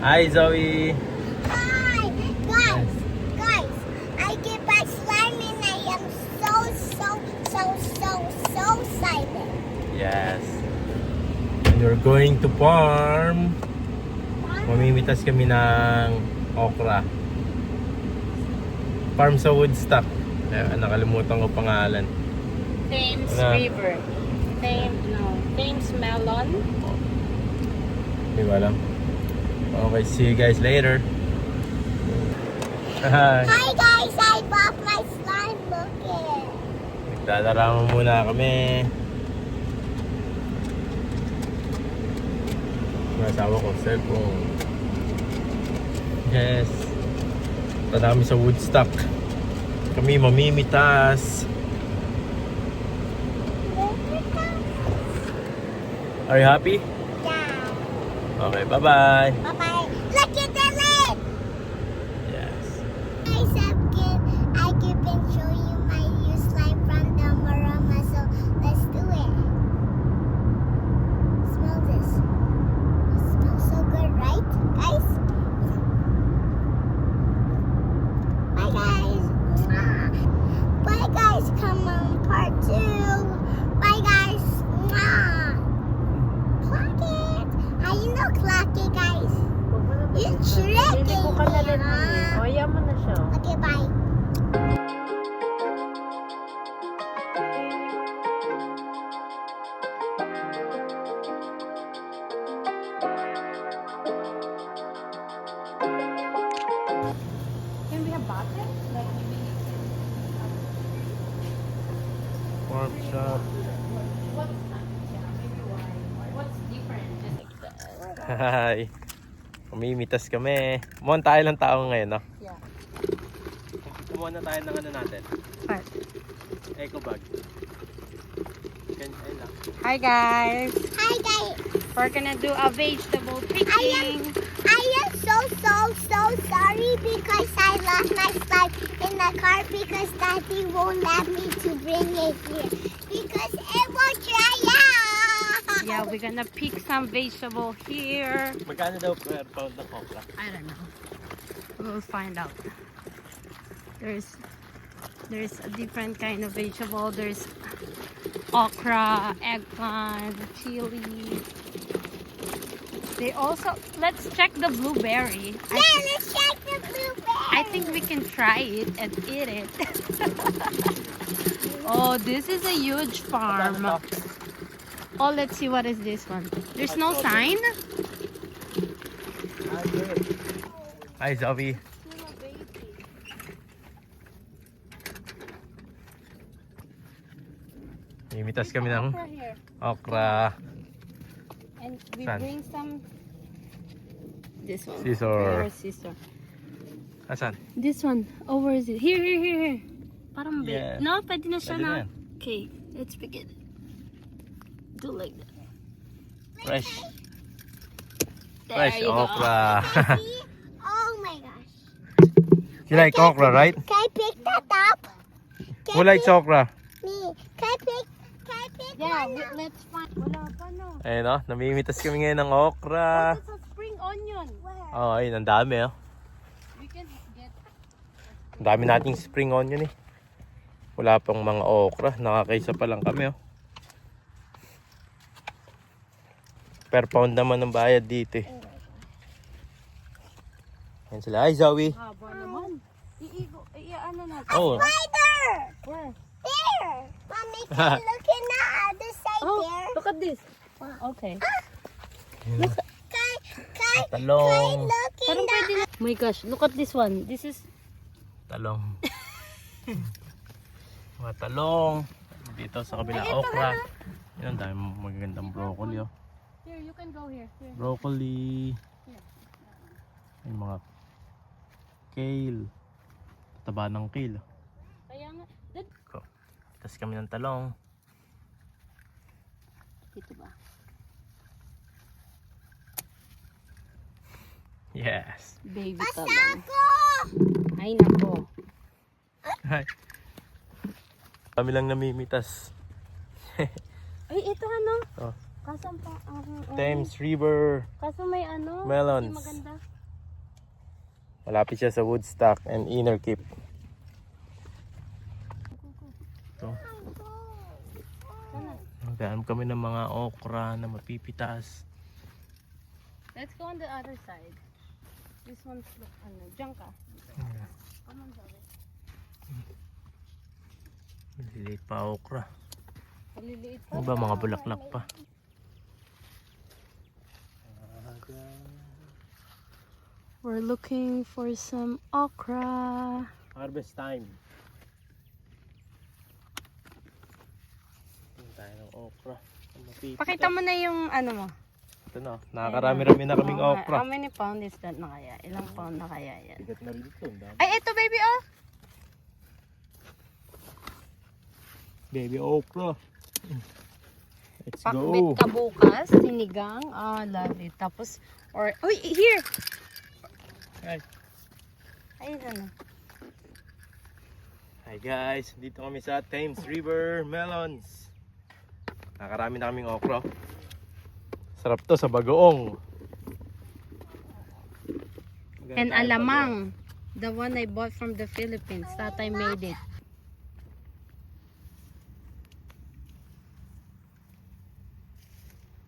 Hi, Zoe. Hi, guys, I get back slime and I am so excited. Yes. And we're going to farm. Mamimitas kami ng okra. Farm sa Woodstock. Nakalimutan ko pangalan. Thames Ano? River. Thames Melon. Hindi ko alam. Okay, see you guys later. Hi. Hi guys, I bought my slime bucket. Nagdadarama muna kami. Masawa ko, cellphone. Yes. Punta namin sa Woodstock. Kami mamimitas. Are you happy? Yeah. Okay, bye-bye. Bye-bye. Look at the lid. Yes. Guys, I can show you my new slime from the Marama, so let's do it. Smell this. It smells so good, right, guys? Bye, guys. Mwah. Bye, guys. Come on, part 2. Bye, guys. Mwah. Clock it. How you know clock it, guys? It's Shrek. Hindi ko ka na rin mo. Kaya mo na siya. Okay, bye. Can we have butter? Like maybe Farm shop. what's different? Just like that. Hi. Mamimitas kami. Kumuha tayo ng tao ngayon, no? Yeah. Kumuha na tayo ng ano natin. What? Eco bag. Ay lang. Hi guys. Hi, guys. We're gonna do a vegetable picking. I am so sorry because I lost my slime in the car because Daddy won't let me to bring it here because it was dry out. Yeah, we're gonna pick some vegetable here. Magkano daw per pound ng okra? I don't know. We'll find out. There's a different kind of vegetable. There's okra, eggplant, chili. They also, let's check the blueberry. Yeah, let's check the blueberry. I think we can try it and eat it. Oh, this is a huge farm. Oh, let's see what is this one. There's no sign. Hi, Zoe. Mamimitas kami ng Okra here. okra. And we Saan? bring some. This one. Scissor. Where's scissor? Asan? This one. Oh, where is it? Here. Parang big. Yeah. No, pwede na siya Pwede na na. yan. Okay, let's begin. Do like that. Fresh. There Fresh you go. okra. See? Oh my gosh. You like okra, right? Can I pick that up? Who likes okra? Me. Can I pick Yeah, one up? let's find. Wala pa no. Ayun o, namimitas kami ngayon ng okra. That's a spring onion. Where? Oh, ayun, ang dami oh. We can get. Ang dami nating spring onion eh. Wala pang mga okra, nakakaisa pa lang kami oh. Per pound naman ang bayad dito eh. Yan sila. Hi, Zoe. Haba naman. Ano natin? Oh, Spider! Where? There! Mommy, can you look in the other side Oh, there? look at this. Okay. Can talong. look in Parang the... pwede na. Oh my gosh, look at this one. This is. Talong. Mga talong. Dito sa kabila, okra. Yan, ang dami magagandang broccoli oh. Here, you can go here. Broccoli. Yung mga kale. Taba ng kale. Kaya nga. Tapos kami ng talong. Ito ba? Yes. Baby Basta talong. ako! Ay nako. Hi. Kami lang namimitas. Ay, ito ano? Oh. Kaso pa. Thames River Kaso may ano? melons. Hindi maganda. Malapit siya sa Woodstock and Inner Keep. Ito. Maghanap kami ng mga okra na mapipitas. Let's go on the other side. This one's junk ah. Come on, Zoe. Maliliit pa okra. Maliliit pa. Ano ba, mga bulaklak pa. We're looking for some okra. Harvest time. Tingin tayo ng okra. Mapipitas. Pakita mo na yung ano mo. Ito na, nakakarami-rami na kaming Oo nga. okra. How many pound is that na kaya? Ilang pound na kaya yan? Bigat na rin ito. ang dami. Ay, ito baby oh! Baby okra. Let's Pakbit go. ka bukas, sinigang. Ah, love it. Tapos, or, uy, here! Hi. Ay, ano? Hi guys, dito kami sa Thames River Melons. Nakarami na kaming okra. Sarap to sa bagoong. And alamang. The one I bought from the Philippines. Tatay made it.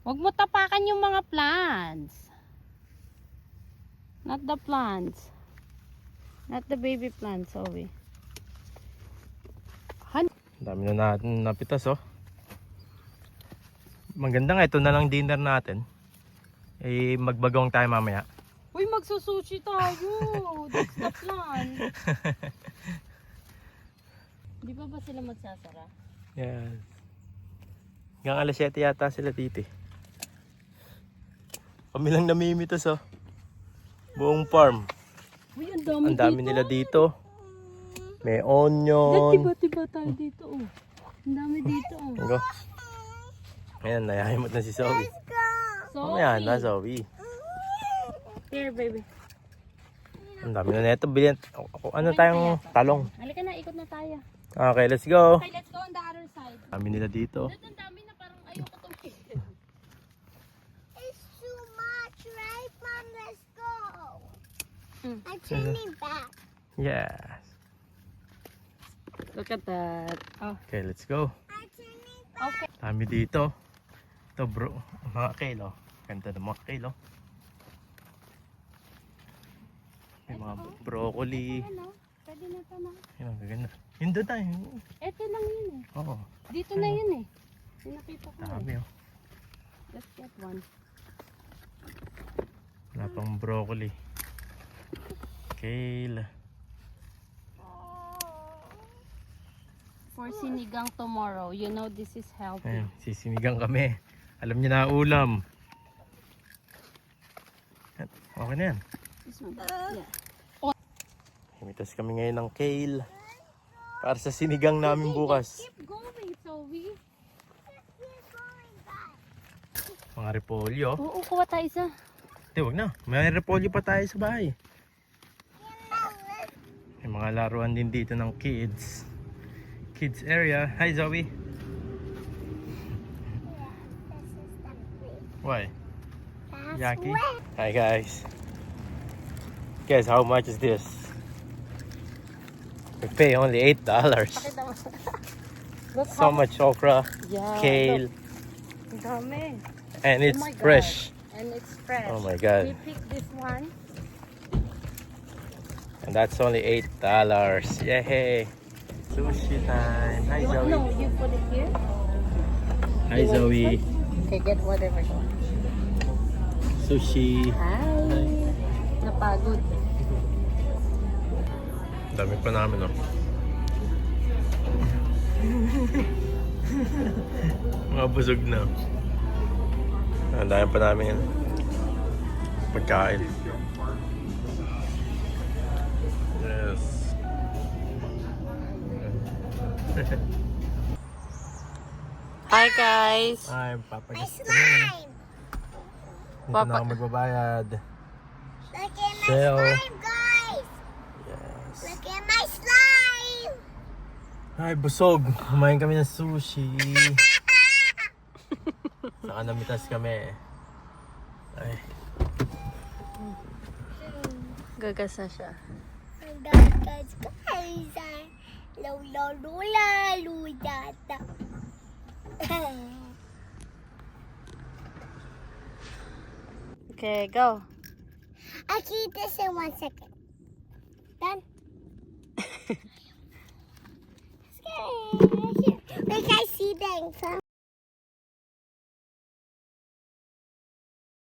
Huwag mo tapakan yung mga plants. Not the plants. Not the baby plants, Zoe. Dami na natin napitas oh. Maganda nga, ito na lang dinner natin. Eh, magbagong tayo mamaya. Uy, magsusushi tayo. That's the plan. Di ba sila magsasara? Yes. Hanggang alas 7 yata sila dito eh. Kami lang namimitas oh. Buong farm. Uy, Ang dami nila dito. May onion. Tiba-tiba tayo dito, oh. Ang dami dito, oh. Go. Ayan, nayahimot na si Zoe. Zoe. Ayan na, Zoe. Here, baby. Ang dami na neto. Bilhin. Ano tayong talong? Halika na, ikot na tayo. Okay, let's go. Okay, let's go on the other side. Dami nila dito. Ang dami na parang ayoko tumigil. It's too much, right, Mom? Let's go. Mm. I'm turning back. Yes. Look at that. Oh, Okay, let's go. I'm turning back. okay. Dami dito. Ito bro, mga kale oh. Ganda ng mga kale oh. May mga broccoli. Ano? Pwede na ito na. Ayun, ganda. Yun doon tayo. Ito lang yun eh. Oo, Dito na yun eh. Sinakita ko dami eh. oh. Let's get one. Wala pang broccoli. Kale. For sinigang tomorrow. You know this is healthy. Ayun, sisinigang kami. Alam niyo na ulam. Okay na yan. This one. Yeah. Himitas kami ngayon ng kale. Para sa sinigang namin bukas. Keep going, Zoe. Keep going back. Mga repolyo. Oo, kuha tayo isa. Hindi, wag na. May repolyo pa tayo sa bahay. May mga laruan din dito ng kids. Kids area. Hi Zoe. Why? That's Yaki. wet. Hi guys. Guys, how much is this? We pay only $8. Pakita mo. Look So much okra, Yeah. kale, Look. Ang dami. and it's Oh my God. fresh. And it's fresh. Oh my We god. picked this one. And that's only $8. Yay! Sushi time. Hi No, Zoe. you put it here. Hi Zoe. Okay, get whatever you want. Sushi. Hi. Napagod. Dami pa namin oh. Mga busog na. Ang dami pa namin yan. Pagkain. Yes. Hi guys. Ay, My papagas kami. slime. Dito na ako magbabayad. Look at my Sale. slime, guys. Yes. Look at my slime. Ay, busog. Kumain kami ng sushi. Saka namitas kami. Ay. Gagas na siya. Guys. Lula, luyata. Okay, go. I'll keep this in 1 second. Done? Okay. Wait, guys, see the